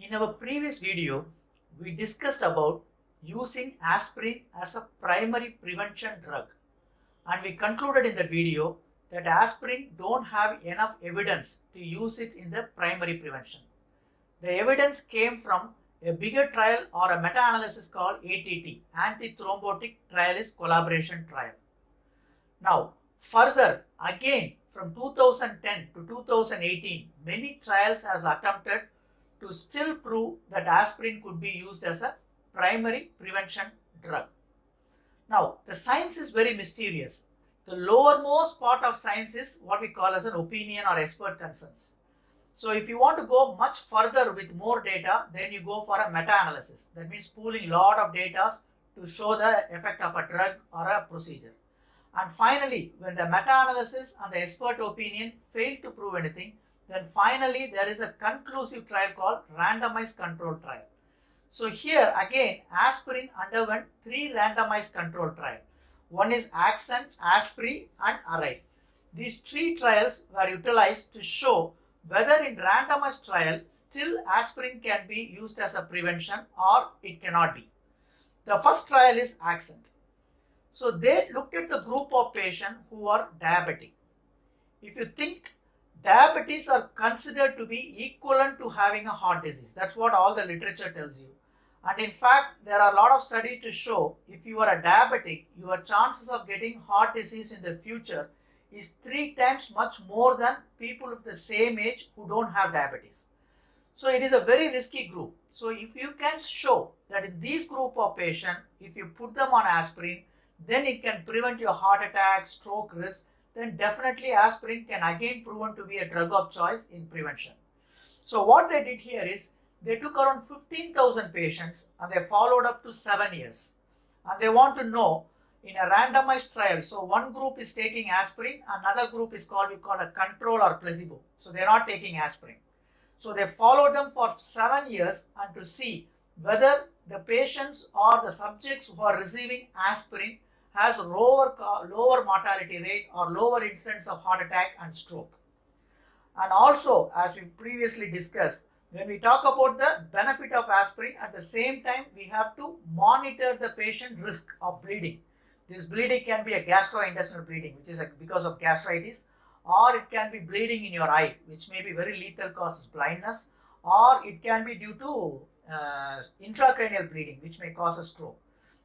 In our previous video, we discussed about using aspirin as a primary prevention drug, and we concluded in the video that aspirin don't have enough evidence to use it in the primary prevention. The evidence came from a bigger trial or a meta-analysis called ATT, Anti-Thrombotic Trialist Collaboration Trial. Now, further, again from 2010 to 2018, many trials have attempted to still prove that aspirin could be used as a primary prevention drug. Now, the science is very mysterious. The lowermost part of science is what we call as an opinion or expert consensus. So, if you want to go much further with more data, then you go for a meta-analysis. That means pooling a lot of data to show the effect of a drug or a procedure. And finally, when the meta-analysis and the expert opinion fail to prove anything, then finally there is a conclusive trial called randomized control trial. So here again, aspirin underwent 3 randomized control trials. One is Accent, Aspri and Array. These 3 trials were utilized to show whether in randomized trial still aspirin can be used as a prevention or it cannot be. The first trial is Accent. So they looked at the group of patients who are diabetic. If you think, diabetes are considered to be equivalent to having a heart disease. That's what all the literature tells you. And in fact, there are a lot of studies to show if you are a diabetic, your chances of getting heart disease in the future is 3 times much more than people of the same age who don't have diabetes. So it is a very risky group. So if you can show that in this group of patients, if you put them on aspirin, then it can prevent your heart attack, stroke risk, then definitely aspirin can again proven to be a drug of choice in prevention. So what they did here is they took around 15,000 patients and they followed up to 7 years. And they want to know in a randomized trial, so one group is taking aspirin, another group is we call a control or placebo. So they're not taking aspirin. So they followed them for 7 years and to see whether the patients or the subjects who are receiving aspirin has lower mortality rate or lower incidence of heart attack and stroke. And also, as we previously discussed, when we talk about the benefit of aspirin, at the same time we have to monitor the patient risk of bleeding. This bleeding can be a gastrointestinal bleeding, which is because of gastritis, or it can be bleeding in your eye, which may be very lethal, causes blindness, or it can be due to intracranial bleeding, which may cause a stroke.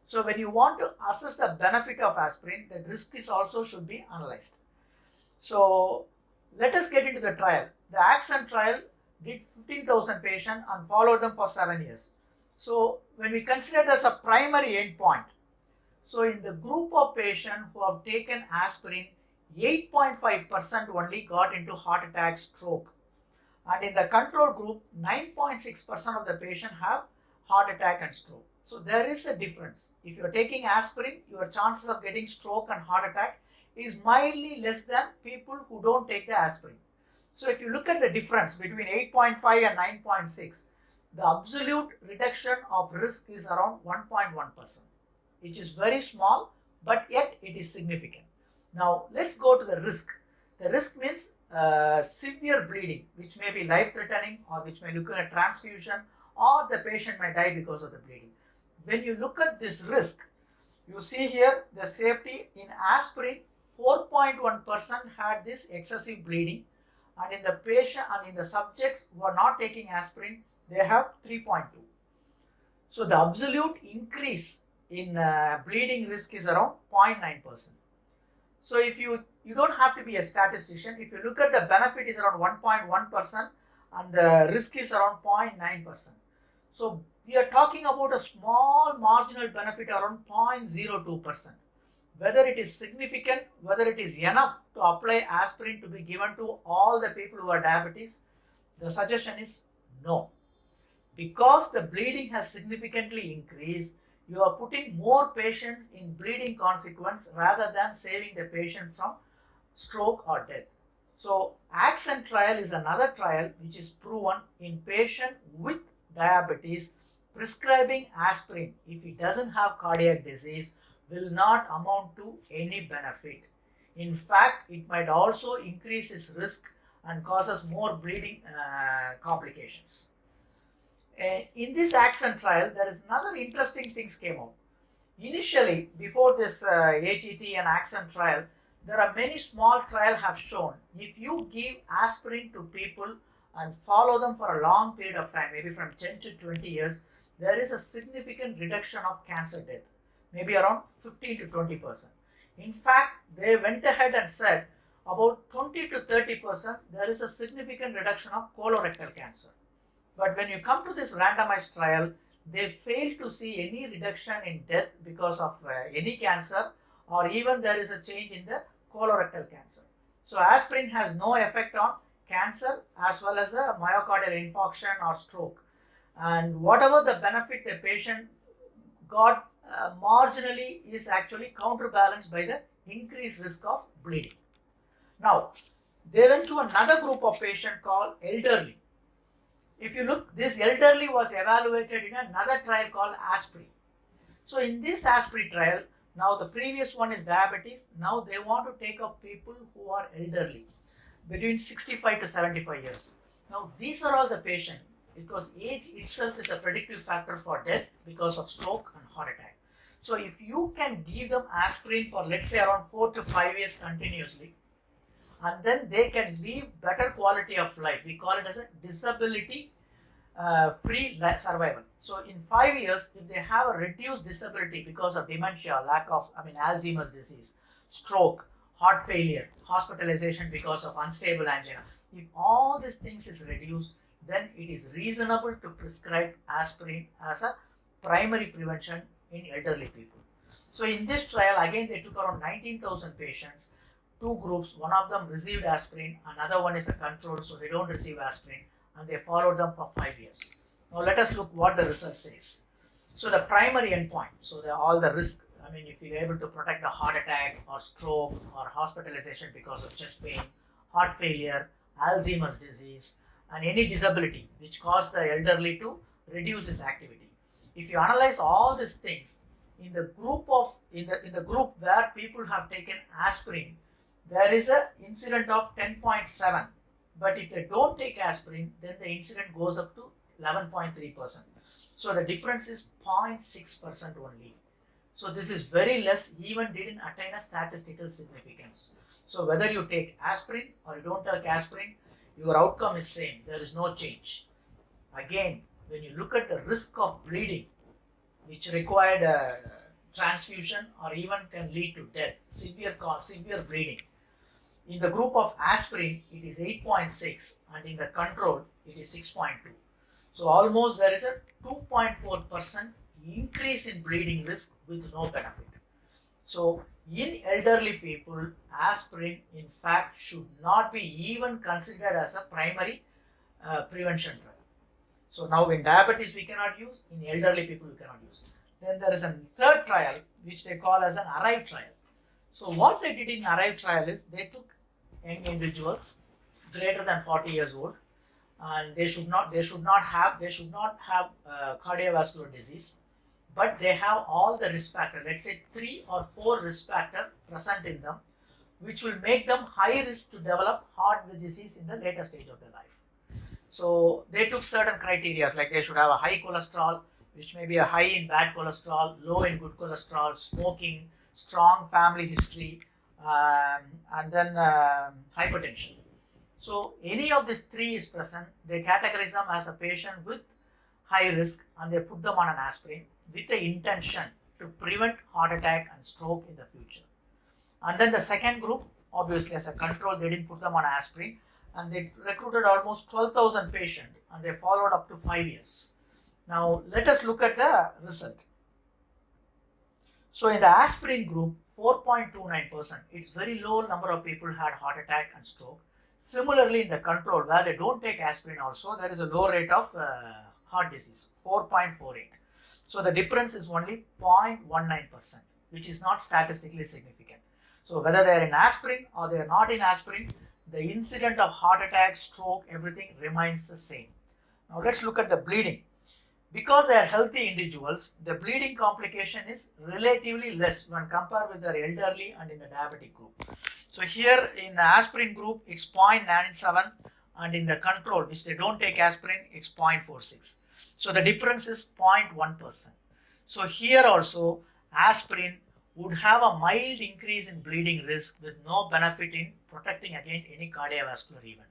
So when you want to assess the benefit of aspirin, the risk is also should be analyzed. So let us get into the trial. The Accent trial did 15,000 patients and followed them for 7 years. So when we consider this a primary endpoint, so in the group of patients who have taken aspirin, 8.5% only got into heart attack, stroke. And in the control group, 9.6% of the patients have heart attack and stroke. So there is a difference. If you are taking aspirin, your chances of getting stroke and heart attack is mildly less than people who don't take the aspirin. So if you look at the difference between 8.5 and 9.6, the absolute reduction of risk is around 1.1%, which is very small, but yet it is significant. Now let's go to the risk. The risk means severe bleeding, which may be life-threatening or which may look at transfusion, or the patient may die because of the bleeding. When you look at this risk, you see here the safety in aspirin, 4.1% had this excessive bleeding, and in the patient and in the subjects who are not taking aspirin, they have 3.2. So the absolute increase in bleeding risk is around 0.9%. So if you don't have to be a statistician, if you look at the benefit is around 1.1% and the risk is around 0.9%. So we are talking about a small marginal benefit around 0.02%. Whether it is significant, whether it is enough to apply aspirin to be given to all the people who are diabetes, the suggestion is no. Because the bleeding has significantly increased, you are putting more patients in bleeding consequence rather than saving the patient from stroke or death. So Accent trial is another trial which is proven in patient with diabetes. Prescribing aspirin, if it doesn't have cardiac disease, will not amount to any benefit. In fact, it might also increase its risk and causes more bleeding complications. In this ACTION trial, there is another interesting things came out. Initially, before this AGT and ACTION trial, there are many small trials have shown if you give aspirin to people and follow them for a long period of time, maybe from 10 to 20 years, there is a significant reduction of cancer death, maybe around 15 to 20%. In fact, they went ahead and said about 20 to 30% there is a significant reduction of colorectal cancer. But when you come to this randomized trial, they fail to see any reduction in death because of any cancer, or even there is a change in the colorectal cancer. So aspirin has no effect on cancer as well as a myocardial infarction or stroke. And whatever the benefit the patient got marginally is actually counterbalanced by the increased risk of bleeding. Now, they went to another group of patients called elderly. If you look, this elderly was evaluated in another trial called ASPRI. So in this ASPRI trial, now the previous one is diabetes. Now they want to take up people who are elderly, between 65 to 75 years. Now these are all the patients, because age itself is a predictive factor for death because of stroke and heart attack. So if you can give them aspirin for, let's say, around 4 to 5 years continuously, and then they can live better quality of life. We call it as a disability free survival. So in 5 years, if they have a reduced disability because of dementia, Alzheimer's disease, stroke, heart failure, hospitalization because of unstable angina, if all these things is reduced, then it is reasonable to prescribe aspirin as a primary prevention in elderly people. So in this trial, again, they took around 19,000 patients, two groups. One of them received aspirin, another one is a control, so they don't receive aspirin, and they followed them for 5 years. Now let us look what the result says. So the primary endpoint, so all the risk, if you're able to protect the heart attack or stroke or hospitalization because of chest pain, heart failure, Alzheimer's disease, and any disability which caused the elderly to reduce his activity. If you analyze all these things in the group where people have taken aspirin, there is an incident of 10.7, but if they don't take aspirin, then the incident goes up to 11.3%. So the difference is 0.6% only. So this is very less, even didn't attain a statistical significance. So whether you take aspirin or you don't take aspirin, your outcome is same. There is no change. Again, when you look at the risk of bleeding, which required a transfusion or even can lead to death, severe bleeding, in the group of aspirin, it is 8.6, and in the control, it is 6.2. So almost there is a 2.4% increase in bleeding risk with no benefit. So in elderly people, aspirin in fact should not be even considered as a primary prevention drug. So now in diabetes we cannot use, in elderly people we cannot use. Then there is a third trial which they call as an ARRIVE trial. So what they did in ARRIVE trial is they took young individuals greater than 40 years old, and they should not have cardiovascular disease, but they have all the risk factors, let's say 3 or 4 risk factors present in them, which will make them high risk to develop heart disease in the later stage of their life. So they took certain criteria, like they should have a high cholesterol, which may be a high in bad cholesterol, low in good cholesterol, smoking, strong family history, and then hypertension. So any of these 3 is present, they categorize them as a patient with high risk and they put them on an aspirin with the intention to prevent heart attack and stroke in the future. And then the second group, obviously as a control, they didn't put them on aspirin, and they recruited almost 12,000 patients and they followed up to 5 years. Now let us look at the result. So in the aspirin group, 4.29%, it's very low number of people had heart attack and stroke. Similarly in the control, where they don't take aspirin also, there is a low rate of heart disease, 4.48. So the difference is only 0.19%, which is not statistically significant. So whether they are in aspirin or they are not in aspirin, the incident of heart attack, stroke, everything remains the same. Now let's look at the bleeding. Because they are healthy individuals, the bleeding complication is relatively less when compared with the elderly and in the diabetic group. So here in the aspirin group, it's 0.97, and in the control, which they don't take aspirin, it's 0.46. So the difference is 0.1%. So here also aspirin would have a mild increase in bleeding risk with no benefit in protecting against any cardiovascular event.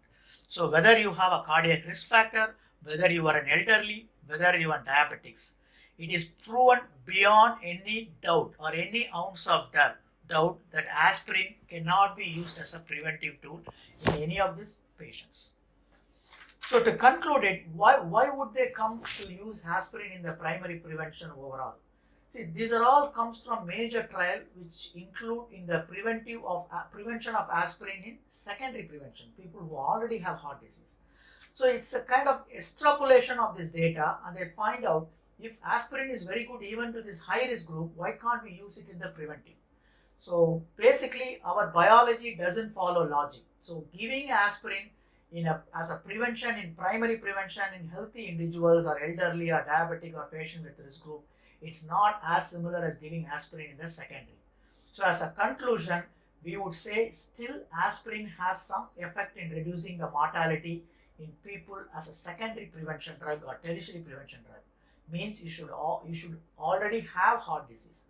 So whether you have a cardiac risk factor, whether you are an elderly, whether you are diabetics, it is proven beyond any doubt or any ounce of doubt that aspirin cannot be used as a preventive tool in any of these patients. So to conclude it, why would they come to use aspirin in the primary prevention overall? See, these are all comes from major trial which include in the prevention of aspirin in secondary prevention, people who already have heart disease. So it's a kind of extrapolation of this data, and they find out if aspirin is very good even to this high risk group, why can't we use it in the preventive? So basically our biology doesn't follow logic. So giving aspirin as a prevention in primary prevention in healthy individuals or elderly or diabetic or patient with risk group, it's not as similar as giving aspirin in the secondary. So as a conclusion, we would say still aspirin has some effect in reducing the mortality in people as a secondary prevention drug or tertiary prevention drug. Means you should already have heart disease.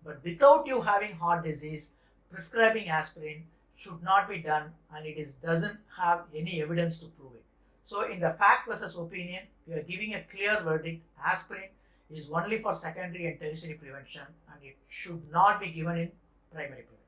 But without you having heart disease, prescribing aspirin should not be done, and doesn't have any evidence to prove it. So in the fact versus opinion, we are giving a clear verdict: aspirin is only for secondary and tertiary prevention, and it should not be given in primary prevention.